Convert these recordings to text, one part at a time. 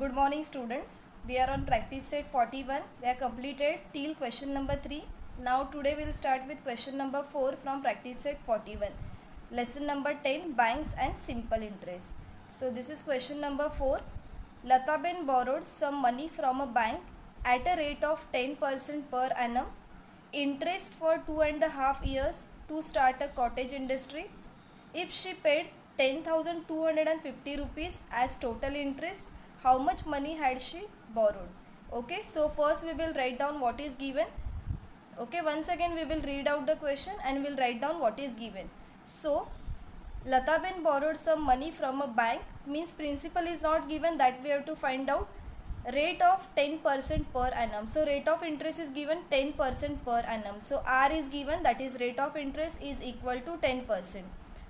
Good morning students. We are on practice set 41. We have completed till question number 3. Now today we will start with question number 4 from practice set 41. Lesson number 10, banks and simple interest. So this is question number 4. Lataben borrowed some money from a bank at a rate of 10% per annum. Interest for 2.5 years to start a cottage industry. If she paid 10,250 rupees as total interest, how much money had she borrowed? Okay, so first we will write down what is given. Okay, once again we will read out the question and we'll write down what is given. So Lataben borrowed some money from a bank, means principal is not given, that we have to find out. Rate of 10% per annum. So rate of interest is given 10% per annum. So R is given, that is rate of interest is equal to 10%.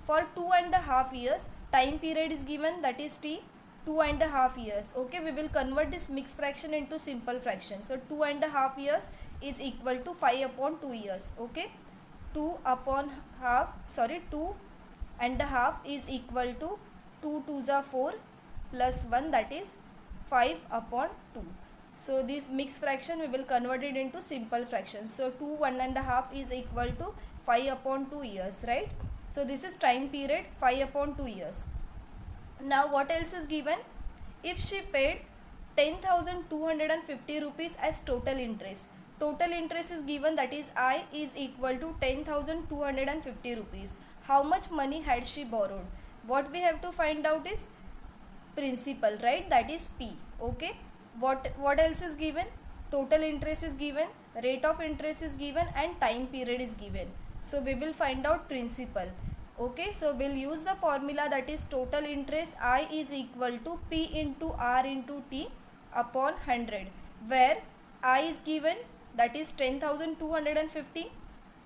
For 2.5 years, time period is given, that is T, 2.5 years. Okay, we will convert this mixed fraction into simple fraction. So 2.5 years is equal to 5 upon 2 years. Okay, 2 and a half is equal to 2 2s are 4 plus 1, that is 5 upon 2. So this mixed fraction we will convert it into simple fraction. So 2 1.5 is equal to 5 upon 2 years, right? So this is time period 5 upon 2 years. Now what else is given? If she paid 10,250 rupees as total interest. Total interest is given, that is I is equal to 10,250 rupees. How much money had she borrowed? What we have to find out is principal, right? That is P. Okay. What else is given? Total interest is given, rate of interest is given, and time period is given. So we will find out principal. Okay, so we'll use the formula, that is total interest I is equal to P into R into T upon 100, where I is given, that is 10,250.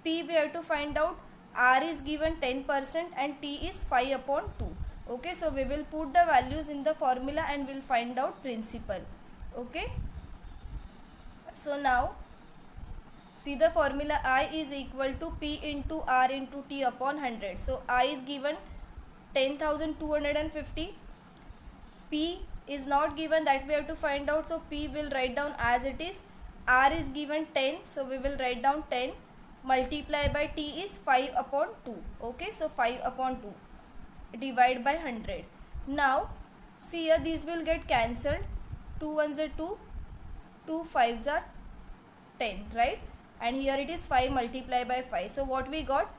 P we have to find out, R is given 10% and T is 5 upon 2. Okay, so we will put the values in the formula and we'll find out principal. Okay, so now see the formula, I is equal to P into R into T upon 100. So I is given 10,250. P is not given, that we have to find out. So P will write down as it is. R is given 10. So we will write down 10 multiply by T is 5 upon 2. Okay, so 5 upon 2 divide by 100. Now see here, these will get cancelled. 2 ones are 2, 2 5s are 10, right? And here it is 5 multiplied by 5. So what we got?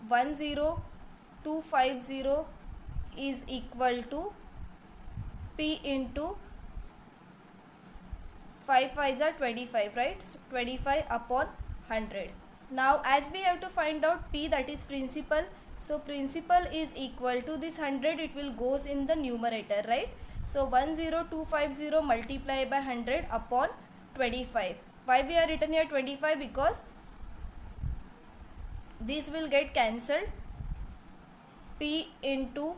10250 is equal to P into 5 5s are 25, right? So 25 upon 100. Now as we have to find out P, that is principal. So principal is equal to this 100, it will goes in the numerator, right? So 10250 multiplied by 100 upon 25. Why we are written here 25? Because this will get cancelled. P into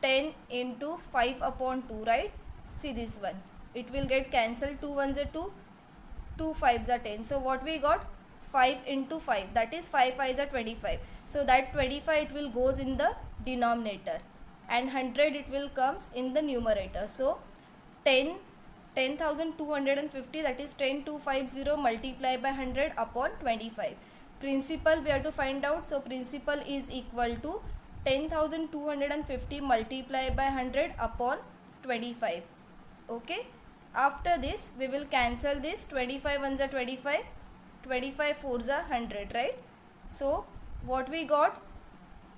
10 into 5 upon 2, right? See this one, it will get cancelled. 2 ones are 2, 2 5s are 10. So what we got? 5 into 5, that is 5 5s are 25. So that 25 it will goes in the denominator and 100 it will comes in the numerator. So 10,250, that is 10250 multiplied by 100 upon 25. Principal we have to find out. So principal is equal to 10,250 multiplied by 100 upon 25. Okay, after this we will cancel this. 25 ones are 25, 25 4s are 100, right? So what we got?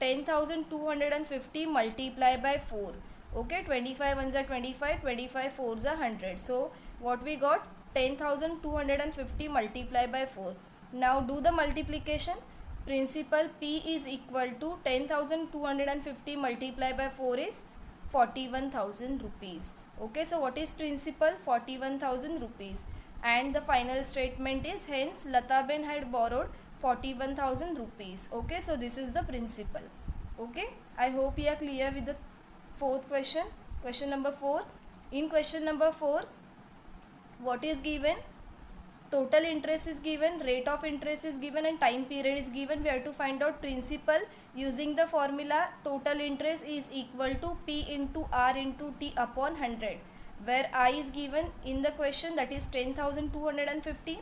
10,250 multiplied by 4. Okay, 25 ones are 25, 25 4s are 100. So what we got? 10,250 multiplied by 4. Now do the multiplication. Principal P is equal to 10,250 multiplied by 4 is 41,000 rupees. Okay, so what is principal? 41,000 rupees. And the final statement is, hence Lataben had borrowed 41,000 rupees. Okay, so this is the principal. Okay, I hope you are clear with the fourth question. Question number 4. In question number 4, what is given? total interest is given, rate of interest is given, and time period is given. We have to find out principal using the formula total interest is equal to P into R into T upon 100, where I is given in the question, that is 10,250.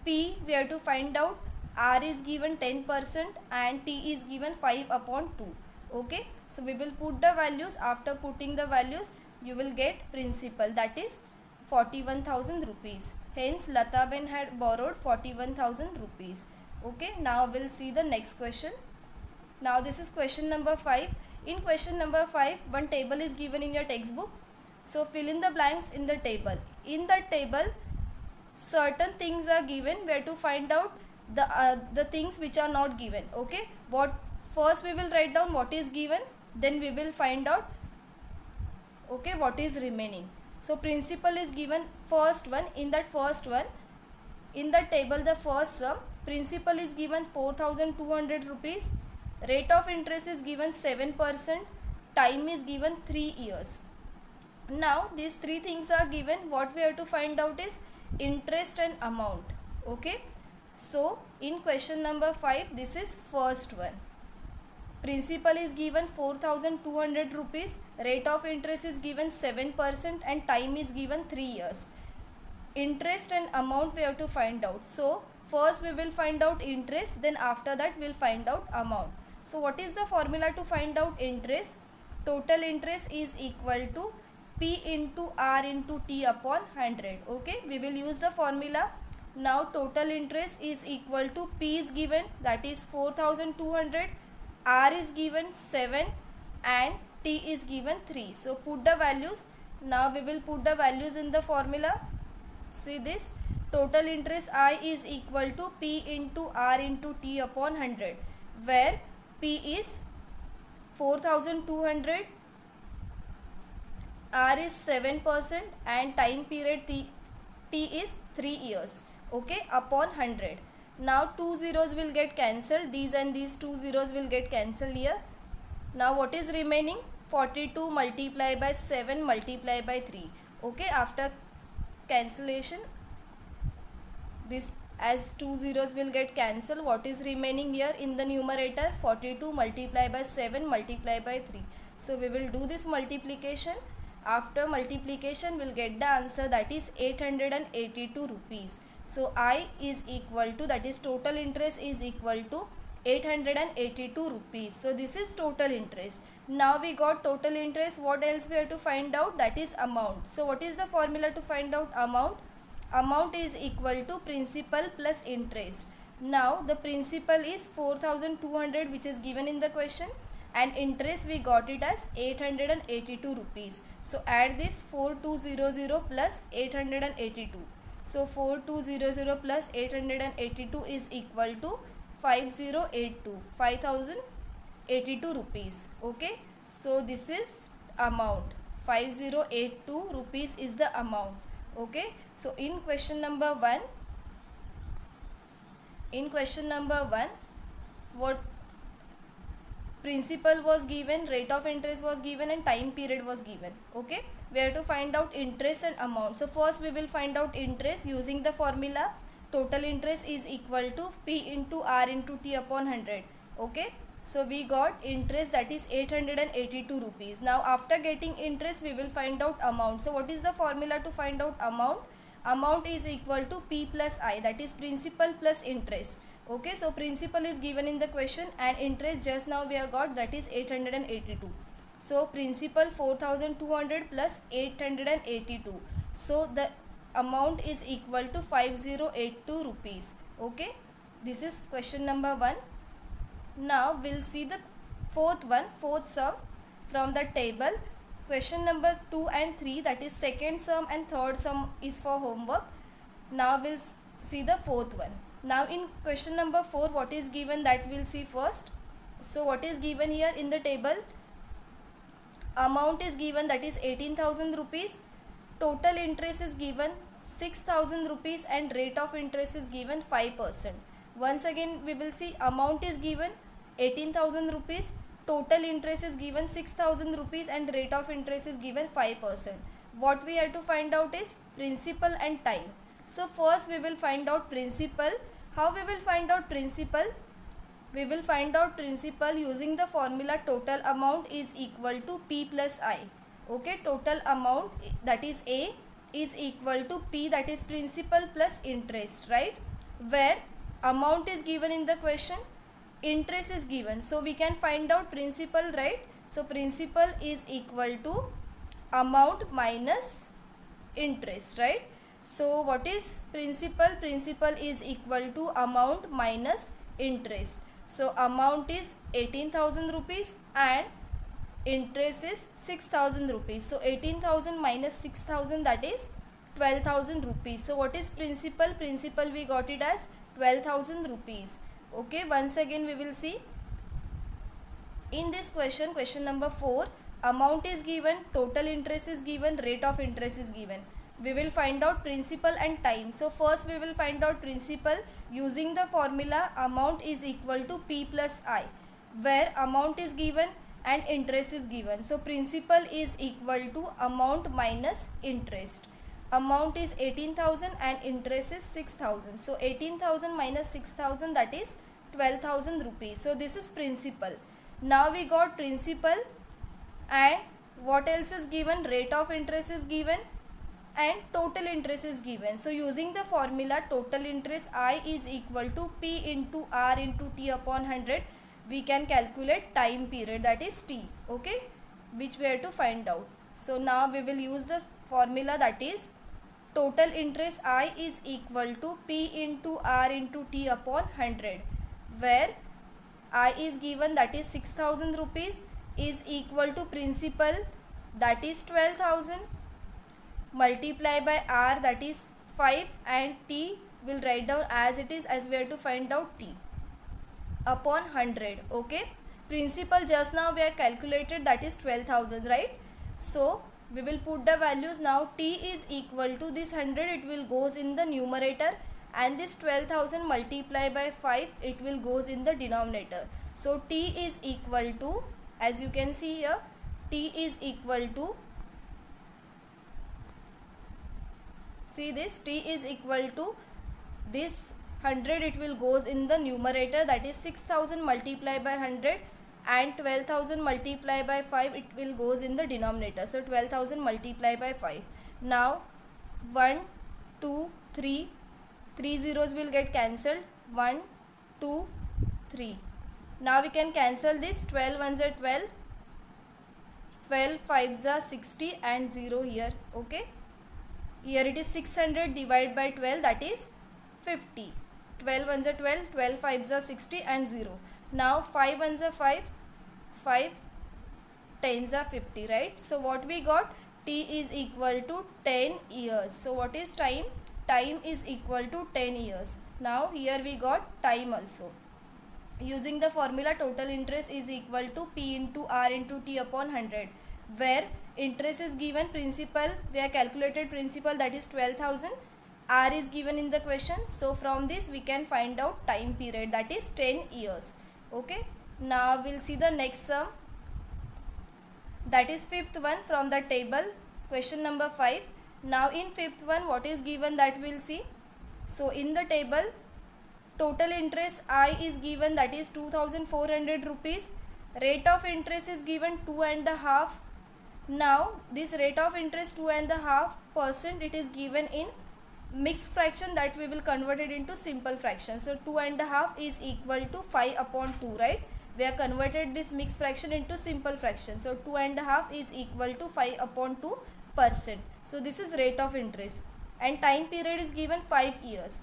P we have to find out, R is given 10% and T is given 5 upon 2. Okay, so we will put the values. After putting the values, you will get principal, that is 41,000 rupees. Hence Lataben had borrowed 41,000 rupees. Okay, now we'll see the next question. Now this is question number 5. In question number 5, one table is given in your textbook. So fill in the blanks in the table. In the table, certain things are given. We have to find out the things which are not given. Okay, what first we will write down what is given, then we will find out okay what is remaining. So principal is given, first one. In that first one, in the table, the first sum, principal is given 4,200 rupees, rate of interest is given 7%, time is given 3 years. Now these three things are given. What we have to find out is interest and amount. Okay, so in question number 5, this is first one. Principal is given 4,200 rupees, rate of interest is given 7% and time is given 3 years. Interest and amount we have to find out. So first we will find out interest, then after that we will find out amount. So what is the formula to find out interest? Total interest is equal to P into R into T upon 100. Okay, we will use the formula. Now total interest is equal to P is given, that is 4,200, R is given 7 and T is given 3. So put the values. Now we will put the values in the formula. See this, total interest I is equal to P into R into T upon 100, where P is 4,200, R is 7% and time period T is 3 years. Okay, upon 100. Now 2 zeros will get cancelled. These and these 2 zeros will get cancelled here. Now what is remaining? 42 multiplied by 7 multiplied by 3. Okay, after cancellation, this as 2 zeros will get cancelled, what is remaining here in the numerator? 42 multiplied by 7 multiplied by 3. So we will do this multiplication. After multiplication, we will get the answer, that is 882 rupees. So I is equal to, that is total interest is equal to 882 rupees. So this is total interest. Now we got total interest. What else we have to find out? That is amount. So what is the formula to find out amount? Amount is equal to principal plus interest. Now the principal is 4,200, which is given in the question, and interest we got it as 882 rupees. So add this 4200 plus 882. So 4200 plus 882 is equal to 5082 rupees. Okay, so this is amount, 5082 rupees is the amount. Okay, so in question number 1, what principal was given, rate of interest was given, and time period was given. Okay, we have to find out interest and amount. So first we will find out interest using the formula total interest is equal to P into R into T upon 100. Okay, so we got interest, that is 882 rupees. Now after getting interest, we will find out amount. So what is the formula to find out amount? Amount is equal to P plus I, that is principal plus interest. Okay, so principal is given in the question and interest just now we have got, that is 882. So principal 4,200 plus 882. So the amount is equal to 5082 rupees. Okay, this is question number 1. Now we'll see the fourth sum from the table. Question number 2 and 3, that is second sum and third sum is for homework. Now we'll see the fourth one. Now in question number 4, what is given, that we'll see first. So what is given here in the table? Amount is given, that is 18,000 rupees. Total interest is given 6,000 rupees and rate of interest is given 5%. Once again we will see amount is given 18,000 rupees. Total interest is given 6,000 rupees and rate of interest is given 5%. What we have to find out is principal and time. So first we will find out principal. How we will find out principal? We will find out principal using the formula total amount is equal to P plus I. Okay, total amount, that is A, is equal to P, that is principal plus interest, right? Where amount is given in the question, interest is given. So we can find out principal, right? So principal is equal to amount minus interest, right? So what is principal? Principal is equal to amount minus interest. So amount is 18,000 rupees and interest is 6,000 rupees. So 18,000 minus 6,000, that is 12,000 rupees. So what is principal? Principal we got it as 12,000 rupees. Okay, once again we will see. In this question, question number 4, amount is given, total interest is given, rate of interest is given. We will find out principal and time. So first we will find out principal using the formula amount is equal to P plus I, where amount is given and interest is given. So principal is equal to amount minus interest. Amount is 18,000 and interest is 6,000. So 18,000 minus 6,000, that is 12,000 rupees. So this is principal. Now we got principal, and what else is given? Rate of interest is given and total interest is given. So using the formula total interest I is equal to P into R into T upon 100, we can calculate time period, that is T, okay, which we have to find out. So now we will use the formula, that is total interest I is equal to P into R into T upon 100, where I is given, that is 6,000 rupees, is equal to principal, that is 12,000, multiply by R, that is 5, and T will write down as it is, as we have to find out T upon 100. Okay, principal just now we have calculated, that is 12,000, right? So we will put the values. Now T is equal to this 100, it will goes in the numerator, and this 12,000 multiplied by 5, it will goes in the denominator. So T is equal to, as you can see here, T is equal to, see this, T is equal to this 100, it will goes in the numerator, that is 6,000 multiplied by 100, and 12,000 multiplied by 5, it will goes in the denominator. So 12,000 multiplied by 5. Now 1, 2, 3, 3 zeros will get cancelled, 1, 2, 3. Now we can cancel this, 12 ones are 12, 12 5s are 60 and 0 here, okay. Here it is 600 divided by 12, that is 50. 12 ones are 12, 12 5s are 60 and 0. Now 5 ones are 5, 5 10s are 50, right? So what we got? T is equal to 10 years. So what is time? Time is equal to 10 years. Now here we got time also. Using the formula total interest is equal to P into R into T upon 100, where interest is given, principal we have calculated principal, that is 12,000, R is given in the question. So from this we can find out time period, that is 10 years. Okay, now we'll see the next sum, that is fifth one from the table, question number 5. Now in fifth one, what is given, that we'll see. So in the table, total interest I is given, that is 2,400 rupees. Rate of interest is given 2.5. Now this rate of interest 2.5%, it is given in mixed fraction, that we will convert it into simple fraction. So 2.5 is equal to 5 upon 2, right? We have converted this mixed fraction into simple fraction. So 2.5 is equal to 5 upon 2%. So this is rate of interest, and time period is given 5 years.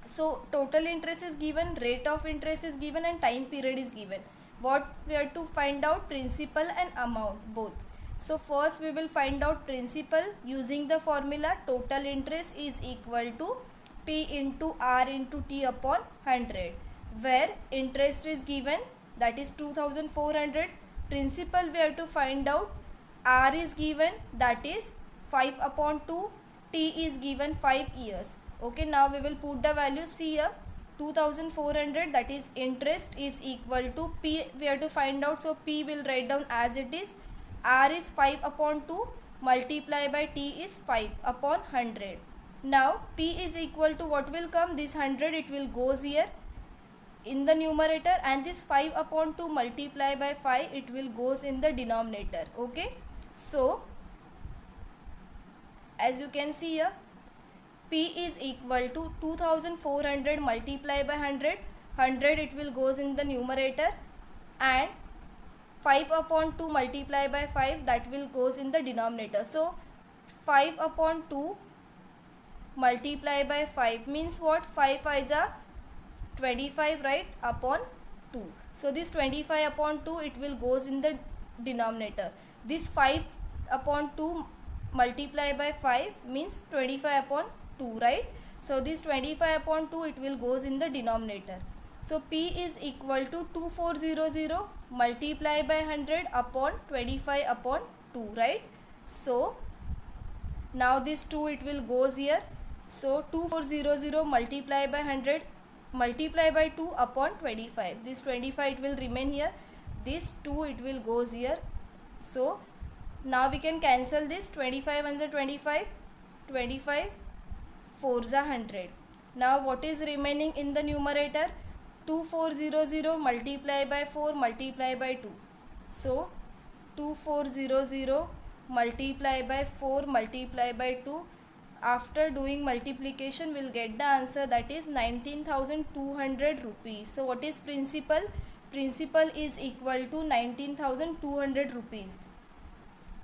So total interest is given, rate of interest is given, and time period is given. What we have to find out? Principal and amount both. So first we will find out principal using the formula total interest is equal to P into R into T upon 100, where interest is given, that is 2,400. Principal we have to find out, R is given, that is 5 upon 2, T is given 5 years. Okay, now we will put the value. See here, 2,400, that is interest, is equal to P we have to find out. So P will write down as it is, R is 5 upon 2 multiply by T is 5 upon 100. Now P is equal to what will come, this 100 it will goes here in the numerator, and this 5 upon 2 multiply by 5 it will goes in the denominator. Okay, so as you can see here, P is equal to 2400 multiply by 100, 100 it will goes in the numerator, and 5 upon 2 multiply by 5 that will goes in the denominator. So 5 upon 2 multiply by 5 means what, 5 5s are 25, right, upon 2. So this 25 upon 2 it will goes in the denominator. This 5 upon 2 multiply by 5 means 25 upon 2, right. So this 25 upon 2 it will goes in the denominator. So P is equal to 2400 multiply by 100 upon 25 upon 2, right. So now this 2 it will goes here. So 2400 multiply by 100 multiply by 2 upon 25. This 25 it will remain here. This 2 it will goes here. So now we can cancel this. 25 ones are 25, 25 4s are 100. Now what is remaining in the numerator? 2400 multiply by 4 multiply by 2. So 2400 multiply by 4 multiply by 2. After doing multiplication we'll get the answer, that is 19,200 rupees. So what is principal? Principal is equal to 19,200 rupees.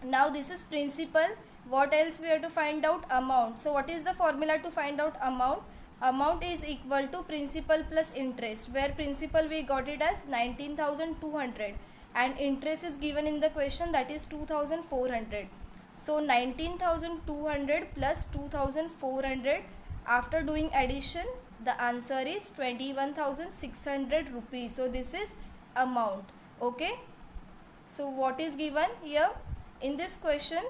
Now this is principal. What else we have to find out? Amount. So what is the formula to find out amount? Amount is equal to principal plus interest, where principal we got it as 19,200 and interest is given in the question, that is 2,400. So 19,200 plus 2,400, after doing addition the answer is 21,600 rupees. So this is amount. Okay, so what is given here in this question?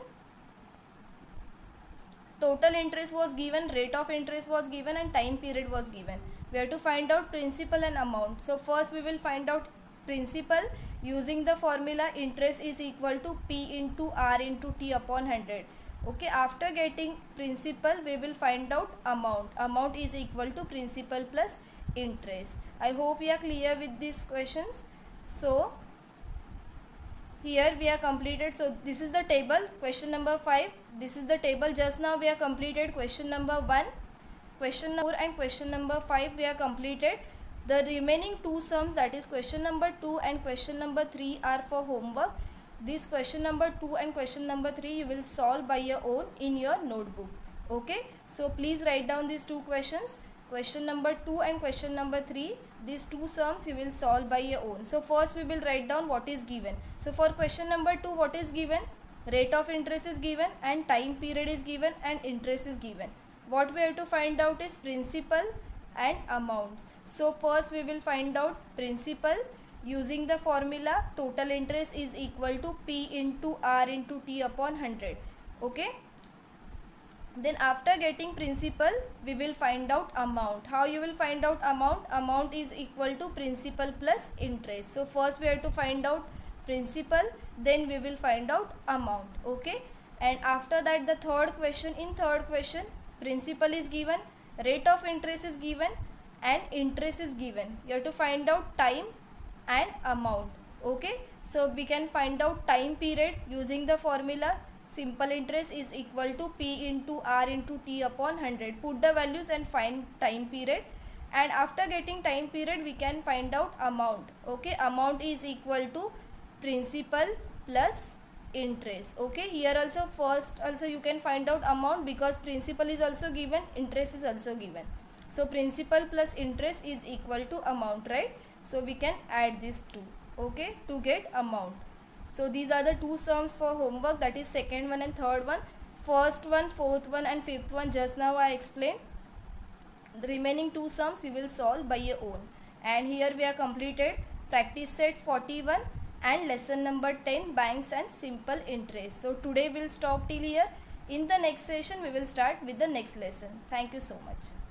Total interest was given, rate of interest was given, and time period was given. We have to find out principal and amount. So first we will find out principal using the formula interest is equal to P into R into T upon 100. Okay, after getting principal we will find out amount. Amount is equal to principal plus interest. I hope you are clear with these questions. So here we are completed. So this is the table, question number 5. This is the table. Just now we are completed question number 1, question number 4 and question number 5 we are completed. The remaining two sums, that is question number 2 and question number 3, are for homework. This question number 2 and question number 3 you will solve by your own in your notebook. Okay, so please write down these two questions, question number 2 and question number 3. These two sums you will solve by your own. So first we will write down what is given. So for question number 2, what is given? Rate of interest is given and time period is given and interest is given. What we have to find out is principal and amount. So first we will find out principal using the formula total interest is equal to P into R into T upon 100. Okay, then after getting principal we will find out amount. How you will find out amount? Amount is equal to principal plus interest. So first we have to find out principal, then we will find out amount. Okay, and after that the third question, in third question principal is given, rate of interest is given and interest is given. You have to find out time and amount. Okay, so we can find out time period using the formula simple interest is equal to P into R into T upon 100. Put the values and find time period, and after getting time period we can find out amount. Okay, amount is equal to principal plus interest. Okay, here also first also you can find out amount because principal is also given, interest is also given. So principal plus interest is equal to amount, right? So we can add these two, okay, to get amount. So these are the two sums for homework, that is second one and third one. First one, fourth one and fifth one just now I explained. The remaining two sums you will solve by your own. And here we are completed practice set 41 and lesson number 10, banks and simple interest. So today we'll stop till here. In the next session we will start with the next lesson. Thank you so much.